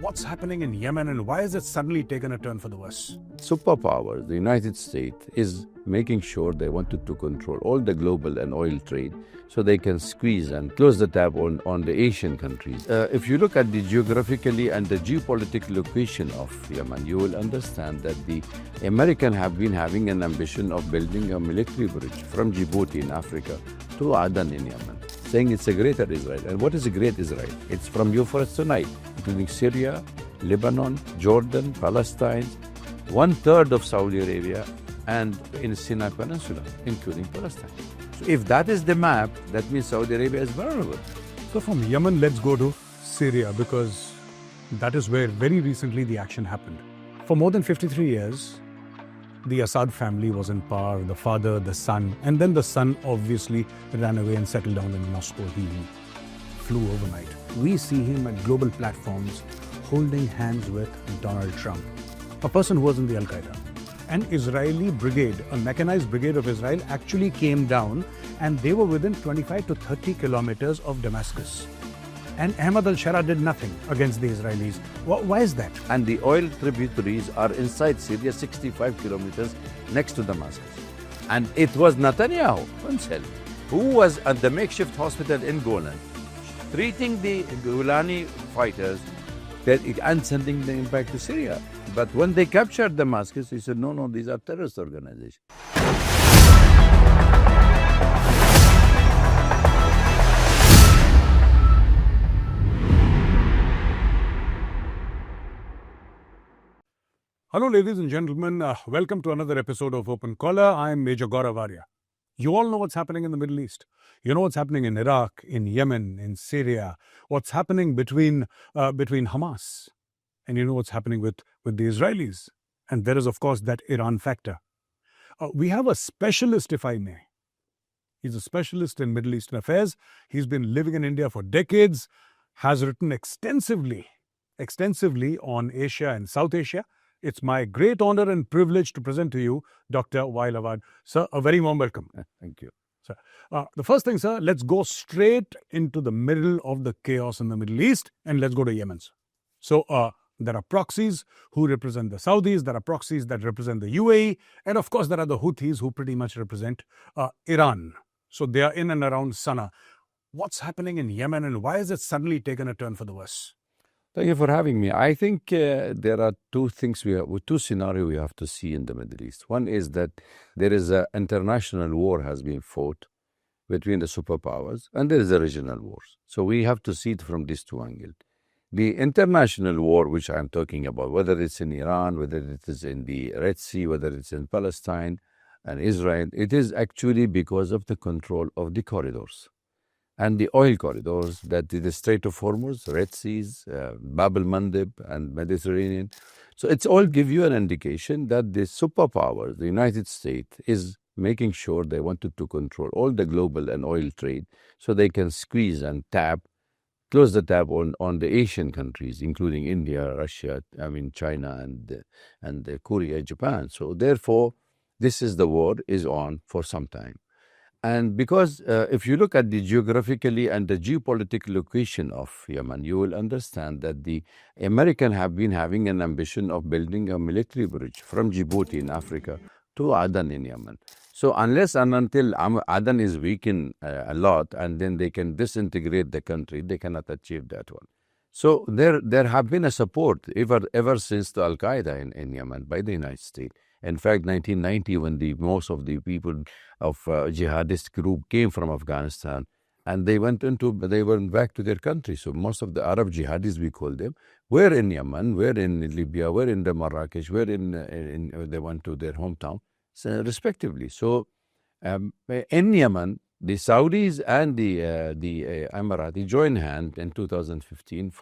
What's happening in Yemen and why has it suddenly taken a turn for the worse? Superpowers, the United States, is making sure they wanted to control all the global and oil trade so they can squeeze and close the tap on the Asian countries. If you look at the geographically and the geopolitical location of Yemen, you will understand that the Americans have been having an ambition of building a military bridge from Djibouti in Africa to Aden in Yemen, saying it's a greater Israel. And what is a great Israel? It's from Euphrates to Nile, including Syria, Lebanon, Jordan, Palestine, 1/3 of Saudi Arabia, and in Sinai Peninsula, including Palestine. So if that is the map, that means Saudi Arabia is vulnerable. So from Yemen, let's go to Syria because that is where very recently the action happened. For more than 53 years, the Assad family was in power, the father, the son, and then the son obviously ran away and settled down in Moscow. He flew overnight. We see him at global platforms holding hands with Donald Trump, a person who was in the Al-Qaeda. An Israeli brigade, a mechanized brigade of Israel, actually came down and they were within 25 to 30 kilometers of Damascus. And Ahmad al-Shara did nothing against the Israelis. Why is that? And the oil tributaries are inside Syria, 65 kilometers next to Damascus. And it was Netanyahu himself who was at the makeshift hospital in Golan, treating the Golani fighters and sending them back to Syria. But when they captured Damascus, he said, no, these are terrorist organizations. Hello, ladies and gentlemen. Welcome to another episode of Open Collar. I'm Major Gaurav Arya. You all know what's happening in the Middle East. You know what's happening in Iraq, in Yemen, in Syria. What's happening between Hamas, and you know what's happening with the Israelis. And there is, of course, that Iran factor. We have a specialist, if I may. He's a specialist in Middle Eastern affairs. He's been living in India for decades, has written extensively on Asia and South Asia. It's my great honor and privilege to present to you Dr. Waiel Awwad. Sir, a very warm welcome. Thank you. Sir, the first thing, sir, let's go straight into the middle of the chaos in the Middle East and let's go to Yemen. So there are proxies who represent the Saudis, there are proxies that represent the UAE, and of course there are the Houthis who pretty much represent Iran. So they are in and around Sana'a. What's happening in Yemen and why has it suddenly taken a turn for the worse? Thank you for having me. I think there are two scenarios we have to see in the Middle East. One is that there is an international war has been fought between the superpowers, and there is a regional war. So we have to see it from these two angles. The international war, which I'm talking about, whether it's in Iran, whether it is in the Red Sea, whether it's in Palestine and Israel, it is actually because of the control of the corridors. And the oil corridors, that is the Strait of Hormuz, Red Seas, Bab-el-Mandeb, and Mediterranean. So it's all give you an indication that the superpowers, the United States, is making sure they wanted to control all the global and oil trade so they can squeeze and close the tap on the Asian countries, including India, Russia, China, and Korea, Japan. So therefore, the war is on for some time. And because if you look at the geographically and the geopolitical location of Yemen, you will understand that the Americans have been having an ambition of building a military bridge from Djibouti in Africa to Aden in Yemen. So unless and until Aden is weakened a lot and then they can disintegrate the country, they cannot achieve that one. So there have been a support ever since the Al-Qaeda in Yemen by the United States. In fact, 1990, when most of the people of jihadist group came from Afghanistan, and they went back to their country. So most of the Arab jihadis, we call them, were in Yemen, were in Libya, were in the Marrakesh, were they went to their hometown, respectively. So in Yemen, the Saudis and the Emirati joined hands in 2015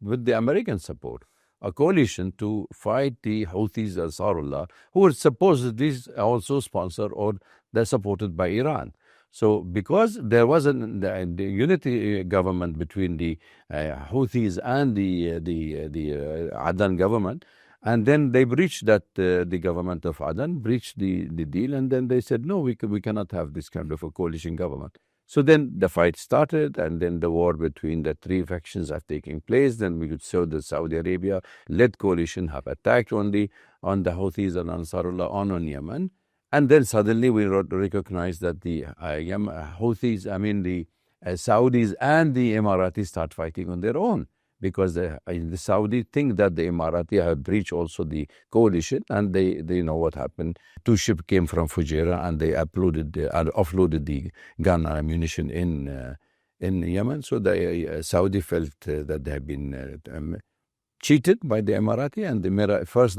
with the American support, a coalition to fight the Houthis Ansarullah, who were supposedly also sponsored or they're supported by Iran. So because there wasn't the unity government between the Houthis and the Aden government, and then they breached that, the government of Aden breached the deal, and then they said, no, we cannot have this kind of a coalition government. So then the fight started, and then the war between the three factions are taking place. Then we saw the Saudi Arabia-led coalition have attacked only on the Houthis and Ansarullah on Yemen. And then suddenly we recognize that the Houthis, the Saudis and the Emiratis start fighting on their own, because the Saudi think that the Emirati have breached also the coalition, and they know what happened. Two ships came from Fujairah, and they offloaded the gun and ammunition in Yemen. So the Saudi felt that they have been cheated by the Emirati, and the forced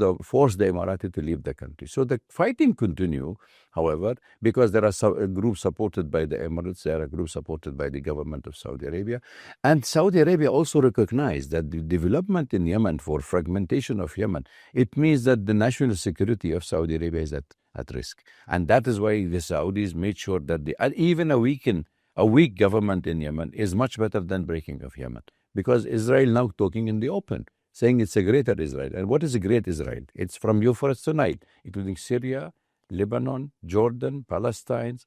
the Emirati to leave the country. So the fighting continue, however, because there are groups supported by the Emirates, there are groups supported by the government of Saudi Arabia. And Saudi Arabia also recognized that the development in Yemen for fragmentation of Yemen, it means that the national security of Saudi Arabia is at risk. And that is why the Saudis made sure that even a weak government in Yemen is much better than breaking of Yemen, because Israel now talking in the open, saying it's a greater Israel. And what is a great Israel? It's from Euphrates to Nile, including Syria, Lebanon, Jordan, Palestine,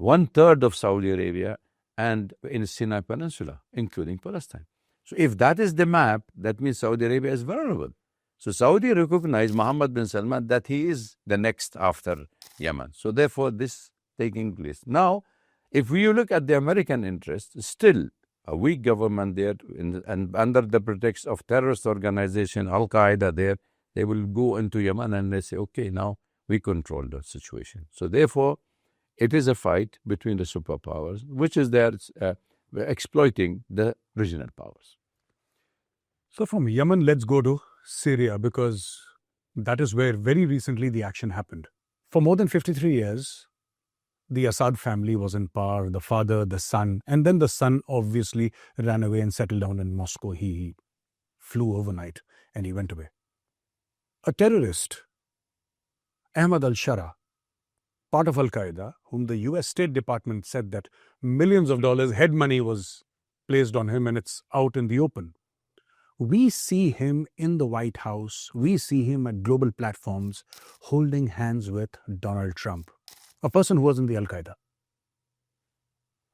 1/3 of Saudi Arabia, and in the Sinai Peninsula, including Palestine. So if that is the map, that means Saudi Arabia is vulnerable. So Saudi recognized Mohammed bin Salman that he is the next after Yemen. So therefore, this taking place. Now, if you look at the American interest, still a weak government there, and under the pretext of terrorist organization, Al-Qaeda there, they will go into Yemen and they say, okay, now we control the situation. So therefore, it is a fight between the superpowers, which is there exploiting the regional powers. So from Yemen, let's go to Syria, because that is where very recently the action happened. For more than 53 years, the Assad family was in power, the father, the son, and then the son obviously ran away and settled down in Moscow. He flew overnight and he went away. A terrorist, Ahmad al-Shara, part of Al-Qaeda, whom the US State Department said that millions of dollars head money was placed on him, and it's out in the open. We see him in the White House, we see him at global platforms holding hands with Donald Trump, a person who was in the Al-Qaeda.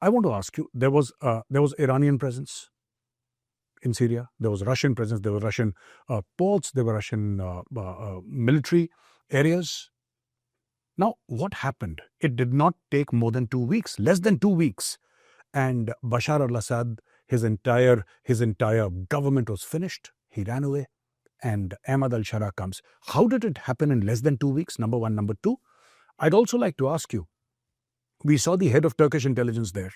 I want to ask you, there was Iranian presence in Syria, there was Russian presence, there were Russian ports, there were Russian military areas. Now, what happened? It did not take more than 2 weeks, less than 2 weeks, and Bashar al-Assad, his entire government was finished. He ran away, and Ahmad al-Shara comes. How did it happen in less than 2 weeks? Number one. Number two, I'd also like to ask you, we saw the head of Turkish intelligence there,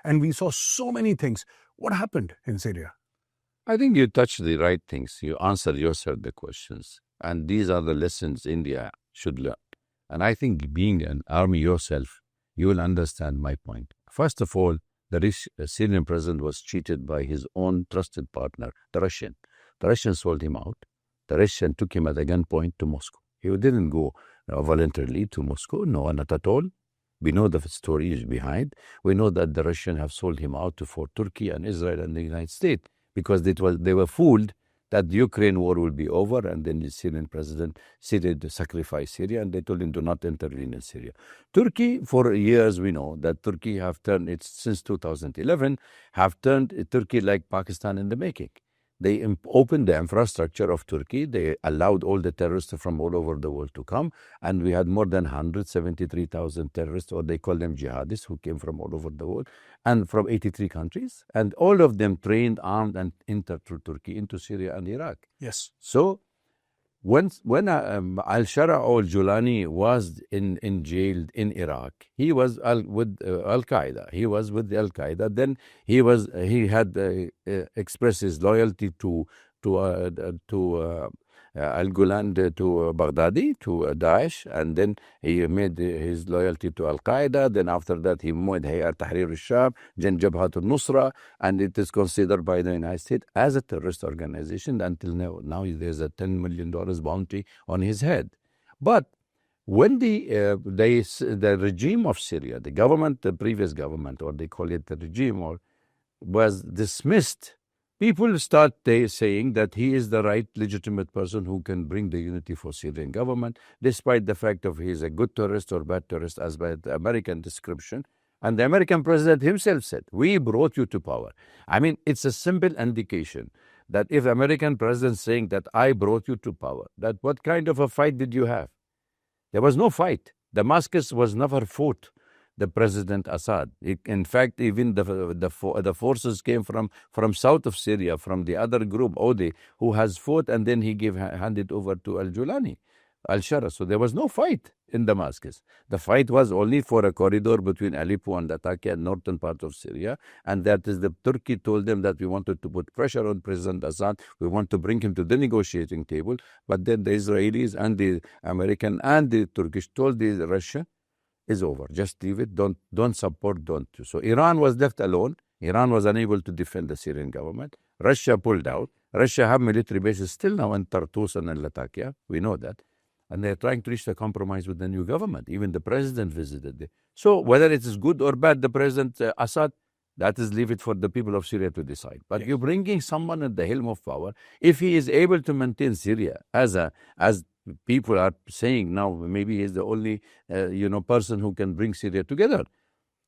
and we saw so many things. What happened in Syria? I think you touched the right things. You answered yourself the questions. And these are the lessons India should learn. And I think being an army yourself, you will understand my point. First of all, the Syrian president was cheated by his own trusted partner, the Russian. The Russian sold him out. The Russian took him at a gunpoint to Moscow. He didn't go voluntarily to Moscow, no, not at all. We know the story behind. We know that the Russians have sold him out for Turkey and Israel and the United States, because they were fooled that the Ukraine war will be over, and then the Syrian president said to sacrifice Syria, and they told him to not intervene in Syria. Turkey, for years, we know that Turkey have turned, since 2011, have turned Turkey like Pakistan in the making. They opened the infrastructure of Turkey. They allowed all the terrorists from all over the world to come. And we had more than 173,000 terrorists, or they call them jihadists, who came from all over the world and from 83 countries. And all of them trained, armed, and entered through Turkey into Syria and Iraq. Yes. So when al-Shara al-Julani was in jail in Iraq, he was with Al-Qaeda. He was with Al-Qaeda. Then he had expressed his loyalty to Al-Gulan, to Baghdadi, to Daesh, and then he made his loyalty to Al-Qaeda. Then after that, he made Hayat Tahrir al-Sham, then Jabhat al-Nusra, and it is considered by the United States as a terrorist organization. Until now there's a $10 million bounty on his head. But when the regime of Syria, the government, the previous government, or they call it the regime, was dismissed, people start saying that he is the right legitimate person who can bring the unity for Syrian government, despite the fact of he is a good terrorist or bad terrorist, as by the American description. And the American president himself said, we brought you to power. I mean, it's a simple indication that if the American president saying that I brought you to power, that what kind of a fight did you have? There was no fight. Damascus was never fought, the President Assad. In fact, even the forces came from south of Syria, from the other group, Ode, who has fought, and then he handed over to al-Julani, al-Shara. So there was no fight in Damascus. The fight was only for a corridor between Aleppo and Latakia, northern part of Syria, and that is the Turkey told them that we wanted to put pressure on President Assad. We want to bring him to the negotiating table, but then the Israelis and the American and the Turkish told the Russia, is over. Just leave it. Don't support. Don't. So Iran was left alone. Iran was unable to defend the Syrian government. Russia pulled out. Russia have military bases still now in Tartus and in Latakia. We know that. And they're trying to reach a compromise with the new government. Even the president visited it. So whether it is good or bad, the President Assad, that is leave it for the people of Syria to decide. But you're bringing someone at the helm of power. If he is able to maintain Syria as people are saying now, maybe he's the only person who can bring Syria together.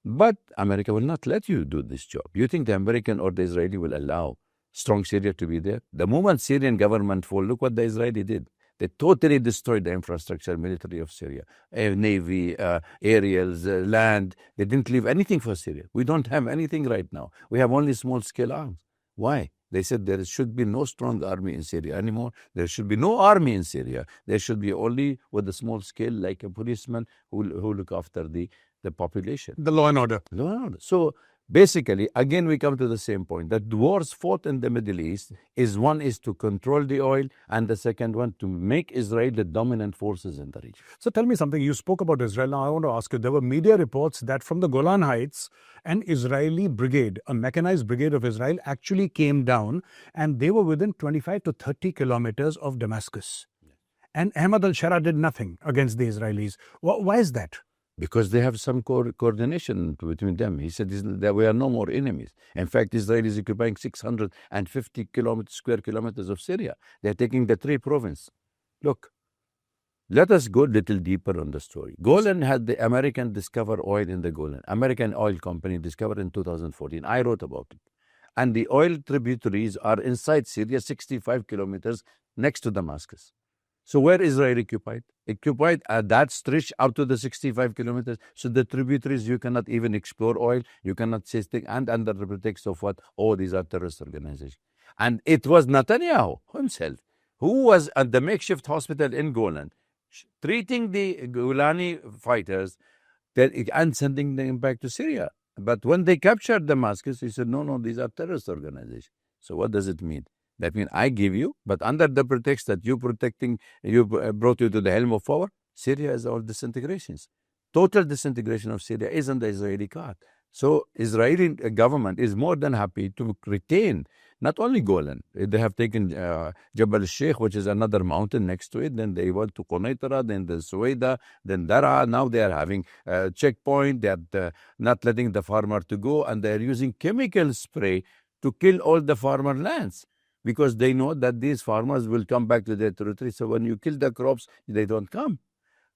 But America will not let you do this job. You think the American or the Israeli will allow strong Syria to be there? The moment Syrian government fall, look what the Israeli did. They totally destroyed the infrastructure, military of Syria, navy, aerials, land. They didn't leave anything for Syria. We don't have anything right now. We have only small-scale arms. Why? They said there should be no strong army in Syria anymore. There should be no army in Syria. There should be only with a small scale, like a policeman who look after the population. The law and order. Law and order. So basically, again, we come to the same point that the wars fought in the Middle East one is to control the oil, and the second one to make Israel the dominant forces in the region. So tell me something. You spoke about Israel. Now I want to ask you, there were media reports that from the Golan Heights, an Israeli brigade, a mechanized brigade of Israel, actually came down, and they were within 25 to 30 kilometers of Damascus. And Ahmad al-Shara did nothing against the Israelis. Why is that? Because they have some coordination between them. He said that we are no more enemies. In fact, Israel is occupying 650 square kilometers of Syria. They're taking the 3 provinces. Look, let us go a little deeper on the story. Golan had the American discover oil in the Golan. American oil company discovered in 2014. I wrote about it. And the oil tributaries are inside Syria, 65 kilometers next to Damascus. So where Israel occupied? Occupied at that stretch out to the 65 kilometers. So the tributaries, you cannot even explore oil. You cannot say things. And under the pretext of what? Oh, these are terrorist organizations. And it was Netanyahu himself who was at the makeshift hospital in Golan, treating the Golani fighters and sending them back to Syria. But when they captured Damascus, he said, no, these are terrorist organizations. So what does it mean? That means I give you, but under the pretext that you brought you to the helm of power, Syria is all disintegrations. Total disintegration of Syria is on the Israeli card. So Israeli government is more than happy to retain not only Golan. They have taken Jabal Sheikh, which is another mountain next to it. Then they went to Quneitra, then the Suwaida, then Dara. Now they are having a checkpoint. They are not letting the farmer to go, and they are using chemical spray to kill all the farmer lands, because they know that these farmers will come back to their territory. So when you kill the crops, they don't come.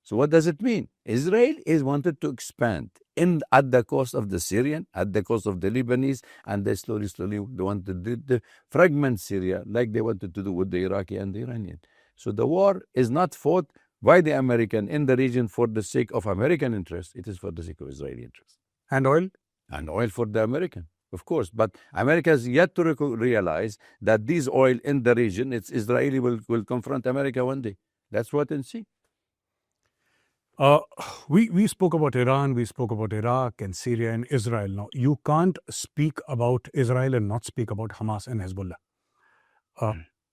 So what does it mean? Israel is wanted to expand at the cost of the Syrian, at the cost of the Lebanese, and they slowly they want to fragment Syria like they wanted to do with the Iraqi and the Iranian. So the war is not fought by the American in the region for the sake of American interests. It is for the sake of Israeli interests. And oil? And oil for the American. Of course, but America has yet to realize that this oil in the region, it's Israeli will confront America one day. Let's wait and see. We spoke about Iran, we spoke about Iraq and Syria and Israel. Now, you can't speak about Israel and not speak about Hamas and Hezbollah.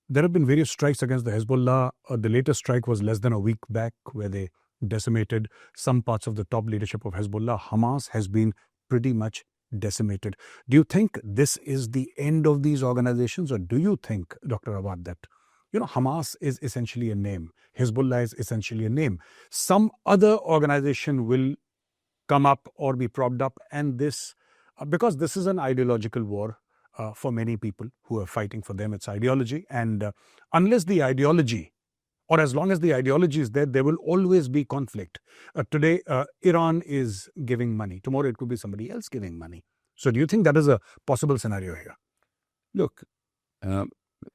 There have been various strikes against the Hezbollah. The latest strike was less than a week back, where they decimated some parts of the top leadership of Hezbollah. Hamas has been pretty much decimated. Do you think this is the end of these organizations, or do you think, Dr. Awwad, that Hamas is essentially a name, Hezbollah is essentially a name, some other organization will come up or be propped up, and this, because this is an ideological war for many people who are fighting for them, it's ideology, and unless the ideology or as long as the ideology is there will always be conflict. Today, Iran is giving money. Tomorrow, it could be somebody else giving money. So do you think that is a possible scenario here? Look,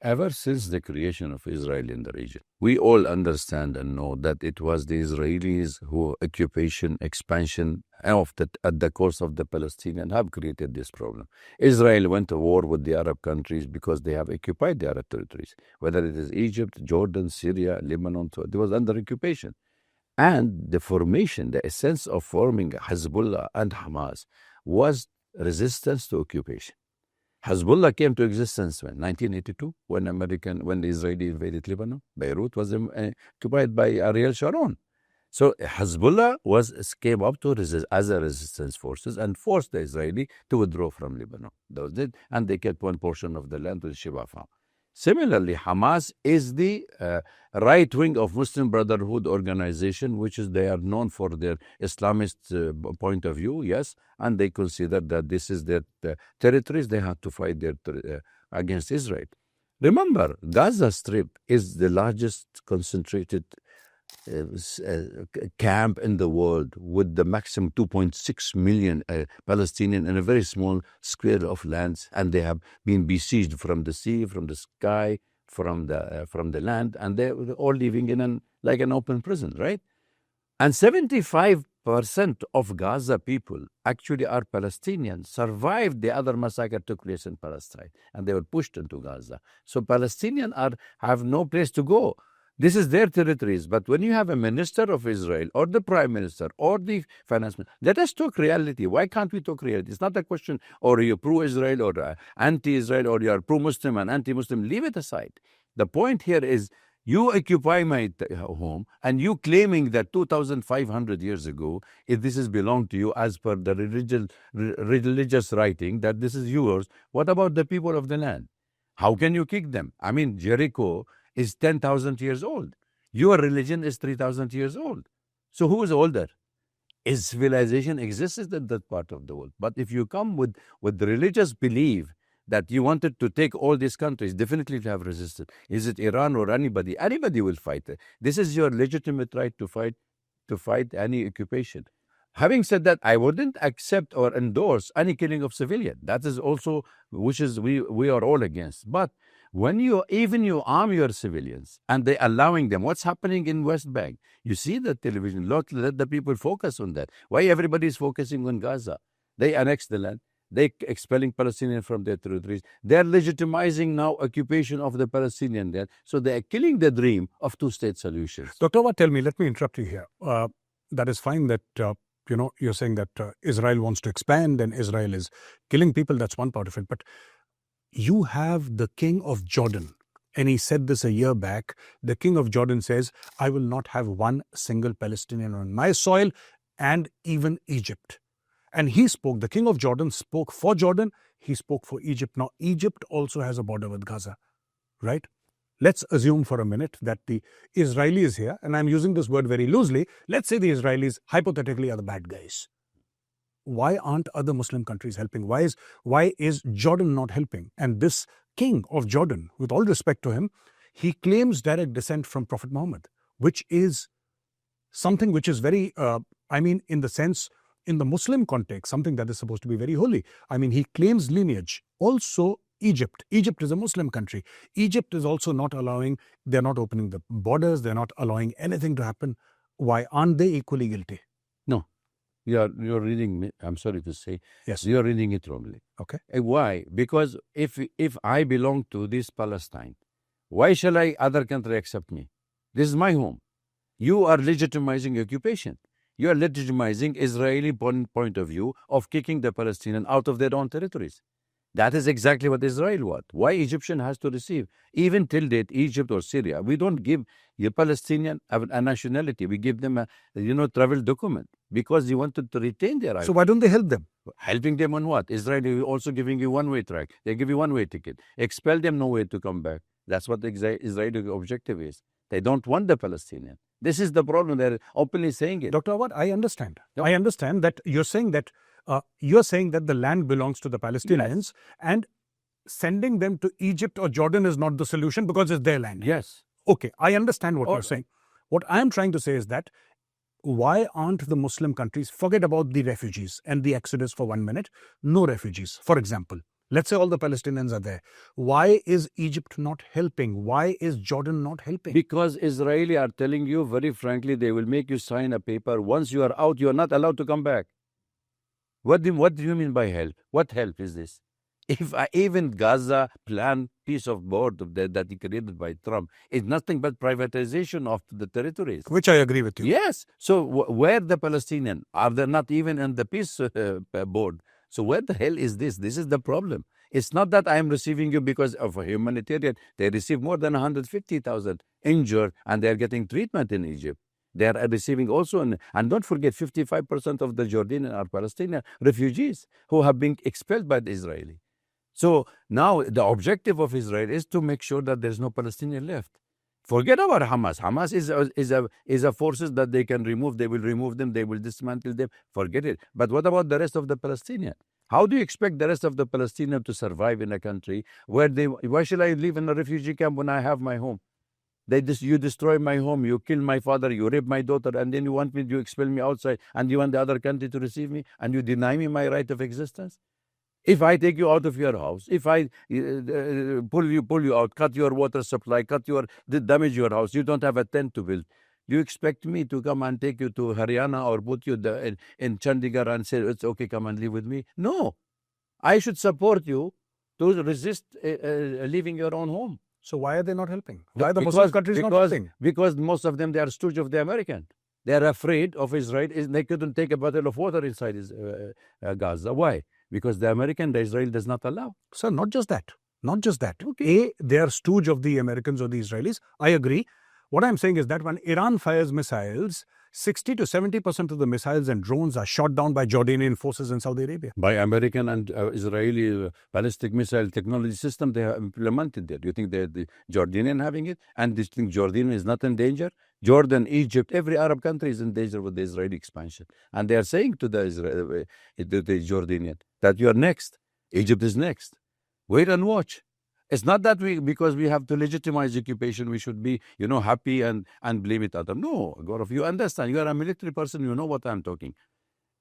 ever since the creation of Israel in the region, we all understand and know that it was the Israelis who occupation, expansion at the course of the Palestinians have created this problem. Israel went to war with the Arab countries because they have occupied the Arab territories, whether it is Egypt, Jordan, Syria, Lebanon, so it was under occupation. And the formation, the essence of forming Hezbollah and Hamas was resistance to occupation. Hezbollah came to existence when 1982, when the Israeli invaded Lebanon. Beirut was occupied by Ariel Sharon. So Hezbollah came up to resist as a resistance forces and forced the Israeli to withdraw from Lebanon. Those did, and they kept one portion of the land with Sheba Farm. Similarly, Hamas is the right wing of Muslim Brotherhood organization, which is they are known for their Islamist point of view, yes, and they consider that this is their territories. They have to fight against Israel. Remember, Gaza Strip is the largest concentrated camp in the world with the maximum 2.6 million Palestinians in a very small square of lands, and they have been besieged from the sea, from the sky, from the land, and they're all living in like an open prison, right? And 75% of Gaza people actually are Palestinians, survived the other massacre took place in Palestine, and they were pushed into Gaza. So Palestinians have no place to go. This is their territories. But when you have a minister of Israel or the prime minister or the finance minister, let us talk reality. Why can't we talk reality? It's not a question, or you're pro-Israel or anti-Israel, or you're pro-Muslim and anti-Muslim. Leave it aside. The point here is you occupy my home and you claiming that 2,500 years ago, if this is belonged to you as per the religious writing, that this is yours. What about the people of the land? How can you kick them? I mean, Jericho is 10,000 years old. Your religion is 3,000 years old. So who is older? Is civilization exists in that part of the world. But if you come with the religious belief that you wanted to take all these countries, definitely have resisted. Is it Iran or anybody? Anybody will fight. This is your legitimate right to fight any occupation. Having said that, I wouldn't accept or endorse any killing of civilians. That is also, which is we are all against. But when you arm your civilians and they allowing them, what's happening in West Bank? You see the television, let the people focus on that. Why everybody is focusing on Gaza? They annexed the land. They expelling Palestinians from their territories. They're legitimizing now occupation of the Palestinian land. So they are killing the dream of two-state solutions. Dr. Awwad, tell me, let me interrupt you here. That is fine that, you're saying that Israel wants to expand and Israel is killing people. That's one part of it. But you have the king of Jordan, and he said this a year back. The king of Jordan says, I will not have one single Palestinian on my soil, and even Egypt. And the king of Jordan spoke for Jordan, he spoke for Egypt. Now, Egypt also has a border with Gaza, right? Let's assume for a minute that the Israelis here, and I'm using this word very loosely, let's say the Israelis hypothetically are the bad guys. Why aren't other Muslim countries helping? Why is Jordan not helping? And this king of Jordan, with all respect to him, he claims direct descent from Prophet Muhammad, which is something which is very, in the sense, in the Muslim context, something that is supposed to be very holy. I mean, he claims lineage. Also, Egypt is a Muslim country. Egypt is also they're not opening the borders, they're not allowing anything to happen. Why aren't they equally guilty? No. You're reading me. I'm sorry to say. Yes. You're reading it wrongly. Okay. Why? Because if I belong to this Palestine, why shall other country accept me? This is my home. You are legitimizing occupation. You are legitimizing Israeli point of view of kicking the Palestinians out of their own territories. That is exactly what Israel wants. Why Egyptian has to receive? Even till date, Egypt or Syria, we don't give the Palestinian a nationality. We give them a travel document because you wanted to retain their rights. So why don't they help them? Helping them on what? Israel is also giving you one-way track. They give you one-way ticket. Expel them, no way to come back. That's what the Israeli objective is. They don't want the Palestinian. This is the problem. They're openly saying it. Dr. Awwad, I understand. Yep. I understand that you're saying that the land belongs to the Palestinians, Yes. and sending them to Egypt or Jordan is not the solution because it's their land. Yes. Okay, I understand what you're saying. What I'm trying to say is that why aren't the Muslim countries, forget about the refugees and the exodus for 1 minute, no refugees, for example. Let's say all the Palestinians are there. Why is Egypt not helping? Why is Jordan not helping? Because Israeli are telling you very frankly, they will make you sign a paper. Once you are out, you are not allowed to come back. What do you mean by help? What help is this? If even Gaza plan piece of board that he created by Trump is nothing but privatization of the territories. Which I agree with you. Yes. So where the Palestinians? Are they not even in the peace board? So where the hell is this? This is the problem. It's not that I am receiving you because of a humanitarian. They receive more than 150,000 injured and they are getting treatment in Egypt. They are receiving also, and don't forget, 55% of the Jordanian are Palestinian refugees who have been expelled by the Israeli. So now the objective of Israel is to make sure that there's no Palestinian left. Forget about Hamas. Hamas is a forces that they can remove. They will remove them. They will dismantle them. Forget it. But what about the rest of the Palestinians? How do you expect the rest of the Palestinians to survive in a country where why should I live in a refugee camp when I have my home? You destroy my home, you kill my father, you rape my daughter, and then you want me to expel me outside, and you want the other country to receive me, and you deny me my right of existence? If I take you out of your house, if I pull you out, cut your water supply, damage your house, you don't have a tent to build. You expect me to come and take you to Haryana or put you in Chandigarh and say, it's okay, come and live with me? No. I should support you to resist leaving your own home. So why are they not helping? Why are the Muslim countries not helping? Because most of them, they are stooges of the American. They are afraid of Israel. They couldn't take a bottle of water inside Gaza. Why? Because the Israel does not allow. Sir, not just that. Not just that. Okay. They are stooge of the Americans or the Israelis. I agree. What I'm saying is that when Iran fires missiles, 60 to 70% of the missiles and drones are shot down by Jordanian forces in Saudi Arabia. By American and Israeli ballistic missile technology system, they have implemented that. Do you think the Jordanian having it? And do you think Jordan is not in danger? Jordan, Egypt, every Arab country is in danger with the Israeli expansion. And they are saying to the Jordanian that you are next. Egypt is next. Wait and watch. It's not that because we have to legitimize occupation, we should be, happy and blame it other. No, Gaurav, you understand. You are a military person. You know what I'm talking.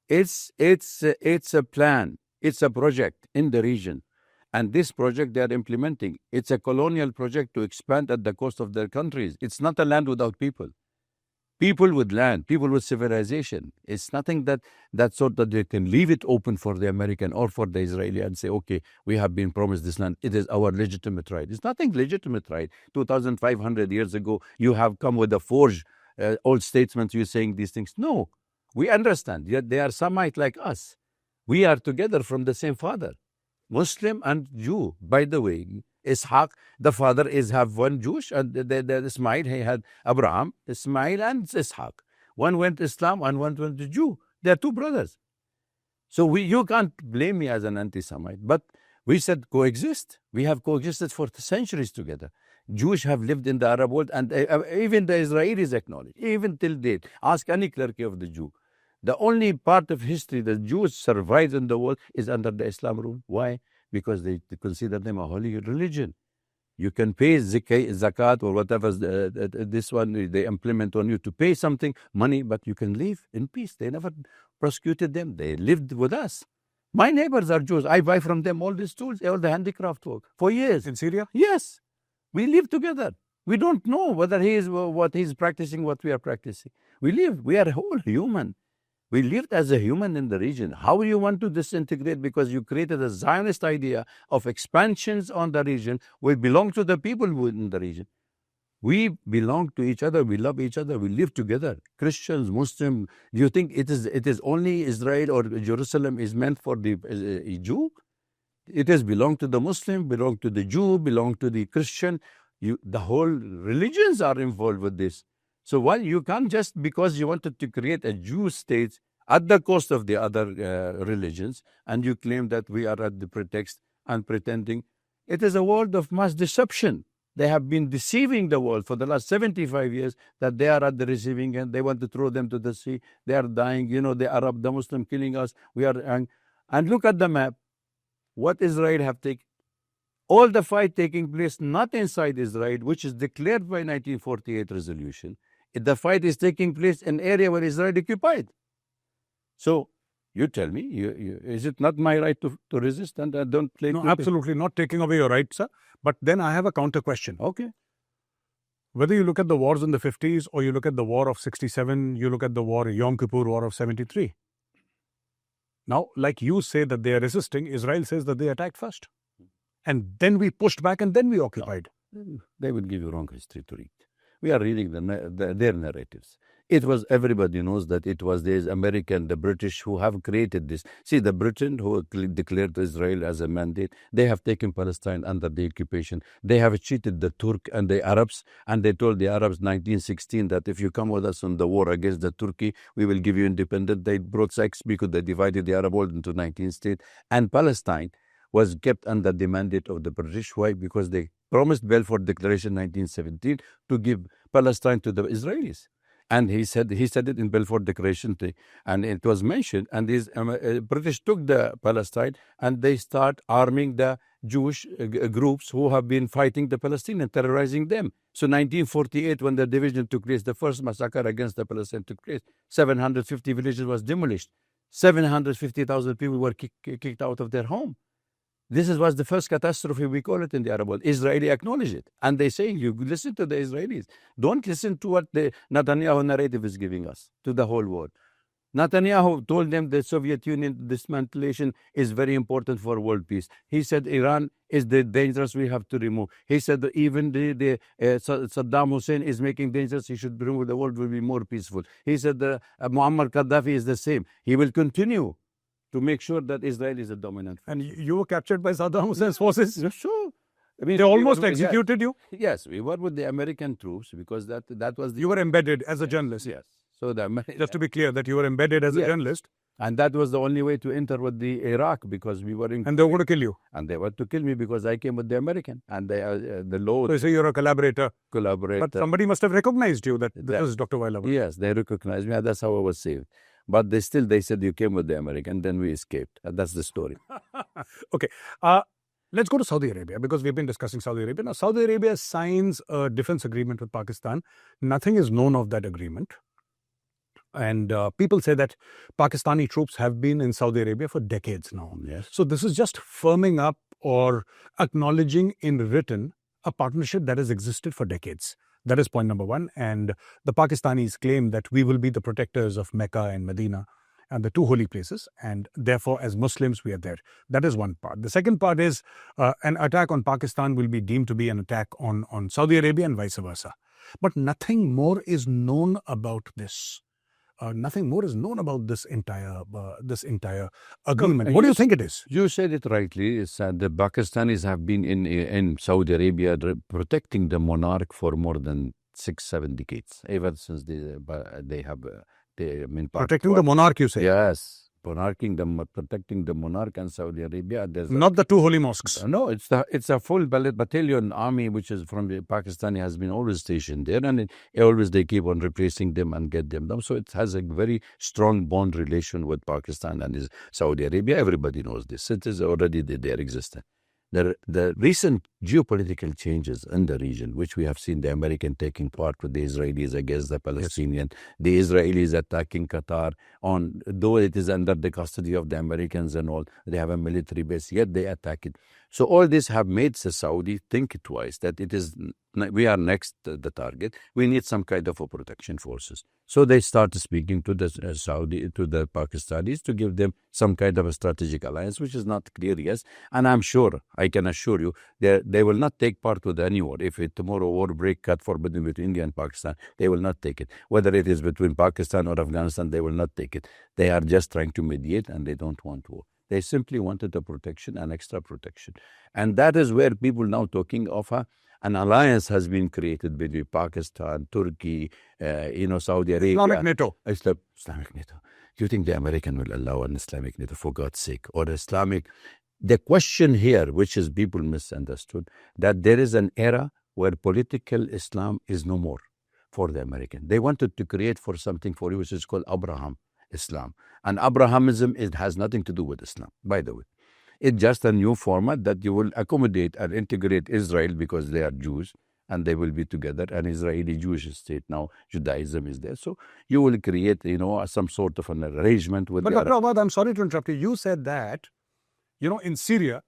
It's a plan. It's a project in the region. And this project they are implementing, it's a colonial project to expand at the cost of their countries. It's not a land without people. People with land, people with civilization. It's nothing that sort that they can leave it open for the American or for the Israeli and say, okay, we have been promised this land. It is our legitimate right. It's nothing legitimate right. 2,500 years ago, you have come with a forged old statements. You're saying these things. No, we understand. Yet they are Semite like us. We are together from the same father, Muslim and Jew. By the way, Ishaq, the father have one Jewish, and the Ismail, he had Abraham, Ismail, and Ishaq. One went Islam and one went to Jew. They are two brothers. So you can't blame me as an anti-Semite. But we said coexist. We have coexisted for centuries together. Jews have lived in the Arab world, and even the Israelis acknowledge, even till date. Ask any clergy of the Jew. The only part of history that Jews survived in the world is under the Islam rule. Why? Because they consider them a holy religion. You can pay zakat or whatever this one they implement on you to pay something, money, but you can live in peace. They never prosecuted them. They lived with us. My neighbors are Jews. I buy from them all these tools, all the handicraft work for years. In Syria? Yes. We live together. We don't know whether what he's practicing, what we are practicing. We live. We are whole human. We lived as a human in the region. How you want to disintegrate because you created a Zionist idea of expansions on the region? We belong to the people in the region. We belong to each other. We love each other. We live together. Christians, Muslims. Do you think it is only Israel or Jerusalem is meant for the Jew? It is belong to the Muslim, belong to the Jew, belong to the Christian. The whole religions are involved with this. So why you can't just because you wanted to create a Jew state at the cost of the other religions, and you claim that we are at the pretext and pretending. It is a world of mass deception. They have been deceiving the world for the last 75 years that they are at the receiving end. They want to throw them to the sea. They are dying. The Arab, the Muslim killing us. We are, and look at the map. What Israel have taken? All the fight taking place not inside Israel, which is declared by 1948 resolution. The fight is taking place in area where Israel occupied. So you tell me, is it not my right to resist and don't play? No, absolutely not taking away your right, sir. But then I have a counter question. Okay. Whether you look at the wars in the 50s or you look at the war of 67, you look at the war, Yom Kippur War of 73. Now, like you say that they are resisting, Israel says that they attacked first. And then we pushed back and then we occupied. No, they will give you wrong history to read. We are reading their narratives. It was, everybody knows that it was the American, the British who have created this. See, the Britain who declared Israel as a mandate, they have taken Palestine under the occupation. They have cheated the Turk and the Arabs, and they told the Arabs 1916 that if you come with us on the war against the Turkey, we will give you independence. They brought Sykes-Picot, they divided the Arab world into 19 states, and Palestine was kept under the mandate of the British. Why? Because they promised Balfour Declaration 1917 to give Palestine to the Israelis. And he said it in Balfour Declaration, and it was mentioned. And these British took the Palestine and they start arming the Jewish groups who have been fighting the Palestinians, terrorizing them. So 1948, when the division took place, the first massacre against the Palestinians took place. 750 villages was demolished. 750,000 people were kicked out of their home. This was the first catastrophe, we call it in the Arab world. Israeli acknowledge it. And they say, you listen to the Israelis. Don't listen to what the Netanyahu narrative is giving us, to the whole world. Netanyahu told them the Soviet Union dismantlation is very important for world peace. He said Iran is the dangerous we have to remove. He said that even Saddam Hussein is making dangerous, he should remove, the world will be more peaceful. He said Muammar Gaddafi is the same. He will continue to make sure that Israel is a dominant force. And you were captured by Saddam Hussein's forces? Sure. I mean, they almost executed you? Yes, we were with the American troops because that was the... You were embedded as a journalist? Yes. So just to be clear, that you were embedded as a journalist? And that was the only way to enter with the Iraq, because we were in... And they were going to kill you? And they were to kill me because I came with the American. And they, the law... So you say you're a collaborator? Collaborator. But somebody must have recognized you, that this is Dr. Waiel Awwad. Yes, they recognized me, and that's how I was saved. But they said you came with the American, then we escaped. And that's the story. Okay. Let's go to Saudi Arabia, because we've been discussing Saudi Arabia. Now, Saudi Arabia signs a defense agreement with Pakistan. Nothing is known of that agreement. And people say that Pakistani troops have been in Saudi Arabia for decades now. Yes. So this is just firming up or acknowledging in written a partnership that has existed for decades. That is point number one. And the Pakistanis claim that we will be the protectors of Mecca and Medina and the two holy places. And therefore, as Muslims, we are there. That is one part. The second part is an attack on Pakistan will be deemed to be an attack on Saudi Arabia and vice versa. But nothing more is known about this. Nothing more is known about this entire agreement. What do you think it is? You said it rightly. It's the Pakistanis have been in Saudi Arabia protecting the monarch for more than 6-7 decades. Ever since they have protecting the monarch, you say? Yes. Protecting the monarch and Saudi Arabia. Not the two holy mosques. No, it's a full battalion army which is from Pakistani has been always stationed there, and always they keep on replacing them and get them down. So it has a very strong bond relation with Pakistan and Saudi Arabia. Everybody knows this. It is already their existence. The recent geopolitical changes in the region, which we have seen the American taking part with the Israelis against the Palestinians, the Israelis attacking Qatar, though it is under the custody of the Americans and all, they have a military base, yet they attack it. So all this have made the Saudi think twice that we are next the target. We need some kind of a protection forces. So they start speaking to the the Pakistanis to give them some kind of a strategic alliance, which is not clear yet. And I'm sure, I can assure you, they will not take part with any war. If tomorrow war break, God forbid, between India and Pakistan, they will not take it. Whether it is between Pakistan or Afghanistan, they will not take it. They are just trying to mediate, and they don't want war. They simply wanted the protection and extra protection. And that is where people now talking of an alliance has been created between Pakistan, Turkey, Saudi Arabia. Islamic NATO. Islamic NATO. Do you think the American will allow an Islamic NATO, for God's sake? Or Islamic? The question here, which is people misunderstood, that there is an era where political Islam is no more for the American. They wanted to create for something for you, which is called Abraham Islam. And Abrahamism, it has nothing to do with Islam, by the way. It's just a new format that you will accommodate and integrate Israel because they are Jews and they will be together. An Israeli Jewish state now, Judaism is there. So you will create, some sort of an arrangement with But the Dr. Awwad, I'm sorry to interrupt you. You said that, in Syria,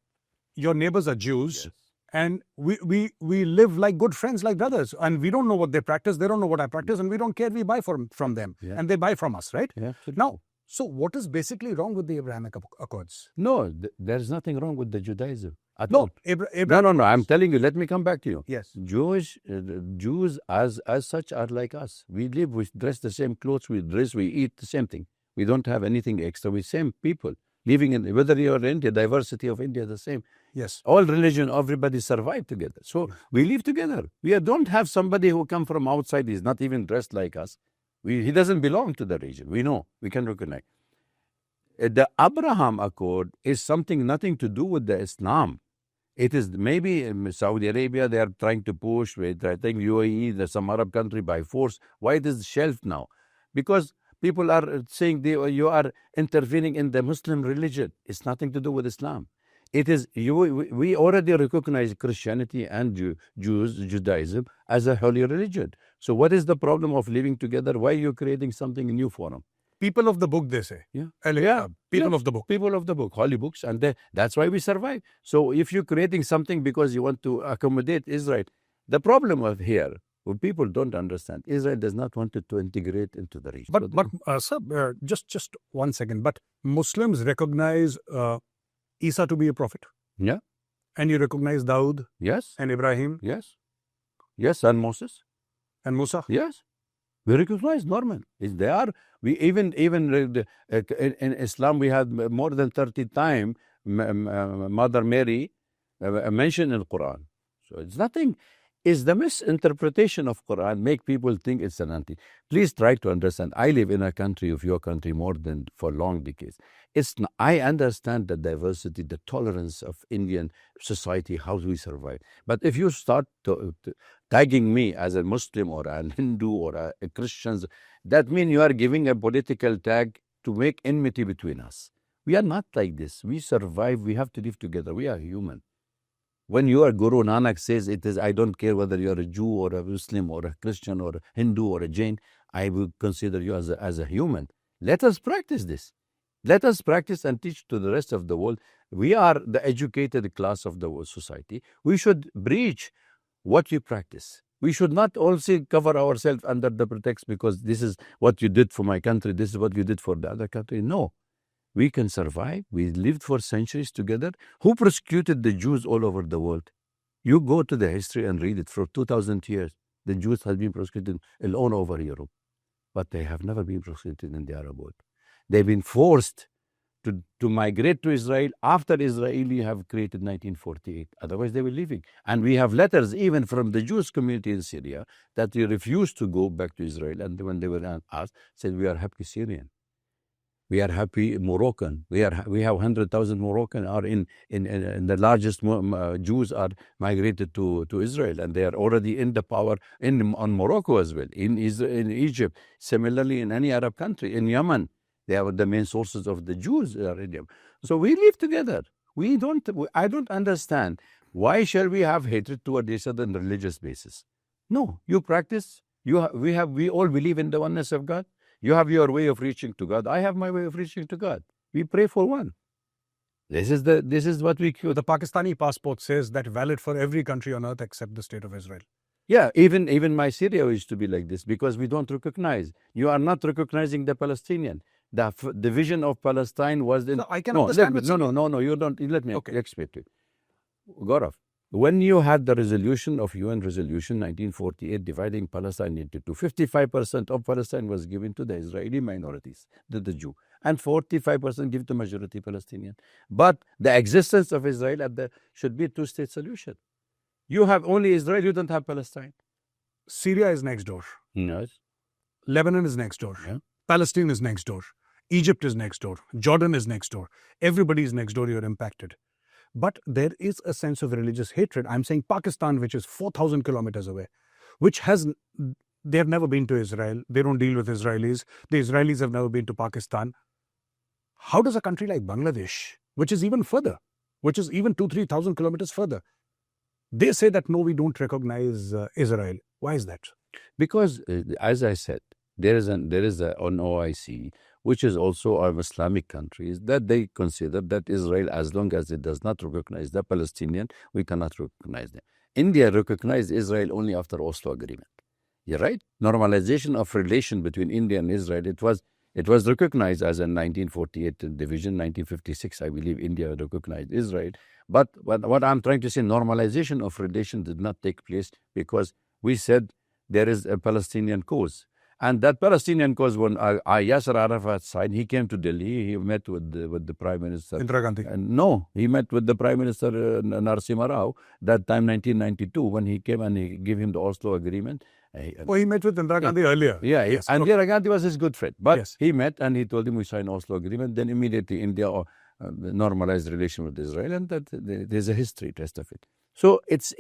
your neighbors are Jews. Yes. And we live like good friends, like brothers. And we don't know what they practice. They don't know what I practice. And we don't care. We buy from them. Yeah. And they buy from us, right? Yeah. Now, so what is basically wrong with the Abrahamic Accords? No, there's nothing wrong with the Judaism at No, all. Abraham. No. I'm telling you, let me come back to you. Yes. Jews as such are like us. We live, we dress the same clothes, we eat the same thing. We don't have anything extra. We're same people. Living in, whether you're in India, diversity of India is the same. Yes. All religion, everybody survive together. So we live together. We don't have somebody who come from outside, he's not even dressed like us. He doesn't belong to the region. We know, we can recognize. The Abraham Accord is something nothing to do with the Islam. It is maybe in Saudi Arabia, they are trying to push, I think UAE, some Arab country by force. Why it is shelved now? Because people are saying you are intervening in the Muslim religion. It's nothing to do with Islam. It is we already recognize Christianity and Judaism as a holy religion. So what is the problem of living together? Why are you creating something new for them? People of the book, they say. People of the book. People of the book, holy books, and that's why we survive. So if you're creating something because you want to accommodate Israel, the problem of here, what people don't understand, Israel does not want to integrate into the region. But sir, just 1 second. But Muslims recognize Isa to be a prophet. Yeah. And you recognize Dawood. Yes. And Ibrahim. Yes. Yes, and Moses. And Musa. Yes. We recognize normal. They are. We even in Islam we had more than 30 times Mother Mary mentioned in the Quran. So it's nothing. Is the misinterpretation of Quran make people think it's an anti? Please try to understand. I live in a country of your country more than for long decades. I understand the diversity, the tolerance of Indian society, how we survive. But if you start tagging me as a Muslim or a Hindu or a Christian, that means you are giving a political tag to make enmity between us. We are not like this. We survive. We have to live together. We are human. When your Guru Nanak says it is, I don't care whether you are a Jew or a Muslim or a Christian or a Hindu or a Jain, I will consider you as a human. Let us practice this. Let us practice and teach to the rest of the world. We are the educated class of the world society. We should preach what we practice. We should not also cover ourselves under the pretext because this is what you did for my country, this is what you did for the other country. No. We can survive. We lived for centuries together. Who persecuted the Jews all over the world? You go to the history and read it. For 2,000 years, the Jews have been persecuted all over Europe. But they have never been persecuted in the Arab world. They've been forced to migrate to Israel after Israeli have created 1948. Otherwise, they were leaving. And we have letters even from the Jewish community in Syria that they refused to go back to Israel. And when they were asked, said, we are happy Syrian. We are happy Moroccan. We have 100,000 Moroccan are in the largest Jews are migrated to Israel, and they are already in the power on Morocco as well, in Egypt. Similarly, in any Arab country, in Yemen, they are the main sources of the Jews are in Yemen. So we live together. I don't understand why shall we have hatred toward each other on a religious basis. No, you practice. We all believe in the oneness of God. You have your way of reaching to God. I have my way of reaching to God. We pray for one. This is what we call. The Pakistani passport says that valid for every country on earth except the state of Israel. Yeah, even my Syria used to be like this because we don't recognize. You are not recognizing the Palestinian. The division of Palestine was in. No, I can understand. No, you don't. Let me explain to you. Gaurav, when you had the resolution of UN resolution 1948 dividing Palestine into two, 55% of Palestine was given to the Israeli minorities, the Jew, and 45% given to majority Palestinian. But the existence of Israel should be a two-state solution. You have only Israel, you don't have Palestine. Syria is next door. Yes. Lebanon is next door. Yeah. Palestine is next door. Egypt is next door. Jordan is next door. Everybody is next door. You're impacted. But there is a sense of religious hatred. I'm saying Pakistan, which is 4,000 kilometers away, they've never been to Israel. They don't deal with Israelis. The Israelis have never been to Pakistan. How does a country like Bangladesh, which is even further, which is even 2,000-3,000 kilometers further. They say that no, we don't recognize Israel. Why is that? Because, as I said, there is an OIC, which is also of Islamic countries, that they consider that Israel, as long as it does not recognize the Palestinian, we cannot recognize them. India recognized Israel only after Oslo Agreement. You're right. Normalization of relation between India and Israel, it was recognized as in 1948 division, 1956, I believe India recognized Israel. But what I'm trying to say, normalization of relation did not take place because we said there is a Palestinian cause. And that Palestinian cause, when Yasser Arafat signed, he came to Delhi, he met with the Prime Minister. Indira Gandhi. No, he met with the Prime Minister Narasimha Rao, that time 1992, when he came and he gave him the Oslo Agreement. He met with Indira Gandhi earlier. Yeah, yes. And Indira Gandhi was his good friend. But yes. he met and he told him we signed Oslo Agreement. Then immediately India normalized relation with Israel, and that there's a history test of it. So it's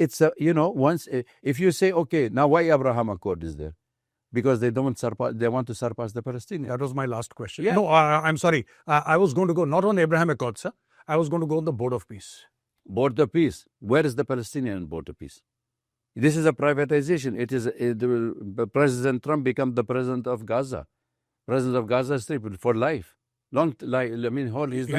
once if you say, okay, now why Abraham Accord is there? Because they want to surpass the Palestinians. That was my last question. Yeah. No, I'm sorry. I was going to go not on Abraham Accord, sir. I was going to go on the Board of Peace. Board of Peace. Where is the Palestinian Board of Peace? This is a privatization. It is President Trump become the president of Gaza. President of Gaza Strip for life. He's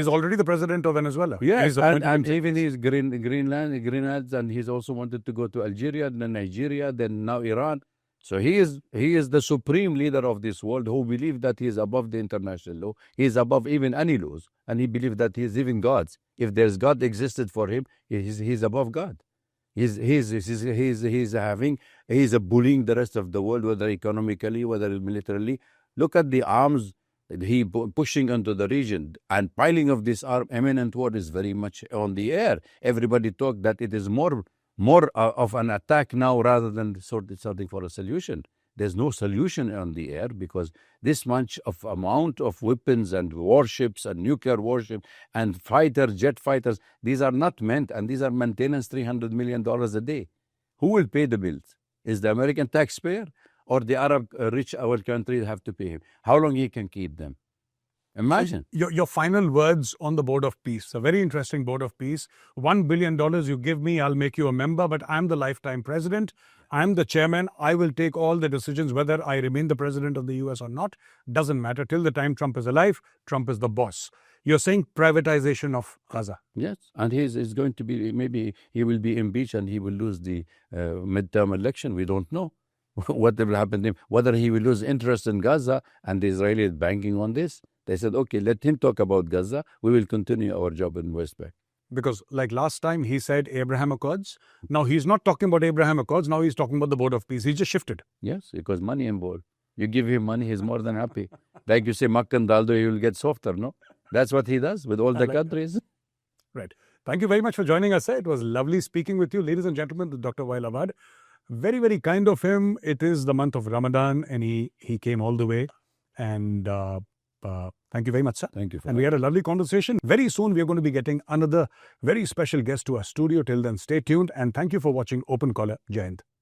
already the president of Venezuela. Yeah, and even he's Greenland, and he's also wanted to go to Algeria, then Nigeria, then now Iran. So he is the supreme leader of this world, who believes that he is above the international law. He is above even any laws, and he believes that he is even God's. If there's God existed for him, he's above God. He's bullying the rest of the world, whether economically, whether militarily. Look at the arms he pushing into the region, and piling of this imminent war is very much on the air. Everybody talk that it is more of an attack now rather than sorting for a solution. There's no solution on the air because this much of amount of weapons and warships and nuclear warship and jet fighters, these are not meant, and these are maintenance $300 million a day. Who will pay the bills? Is the American taxpayer or the Arab rich our country have to pay him? How long he can keep them? Imagine. Your final words on the Board of Peace. A very interesting Board of Peace. $1 billion you give me, I'll make you a member, but I'm the lifetime president. I'm the chairman. I will take all the decisions, whether I remain the president of the US or not. Doesn't matter. Till the time Trump is alive, Trump is the boss. You're saying privatization of Gaza. Yes, and he's going to be, maybe he will be impeached and he will lose the midterm election. We don't know what will happen to him. Whether he will lose interest in Gaza, and the Israelis banking on this. They said, okay, let him talk about Gaza. We will continue our job in West Bank. Because like last time, he said Abraham Accords. Now he's not talking about Abraham Accords. Now he's talking about the Board of Peace. He just shifted. Yes, because money involved. You give him money, he's more than happy. Like you say, Makkan Daldo, he will get softer, no? That's what he does with all the countries. That. Right. Thank you very much for joining us. It was lovely speaking with you. Ladies and gentlemen, Dr. Waiel Awwad. Very, very kind of him. It is the month of Ramadan, and he came all the way. And thank you very much, sir. Thank you. And we had a lovely conversation. Very soon, we are going to be getting another very special guest to our studio. Till then, stay tuned. And thank you for watching Open Caller. Jai Hind.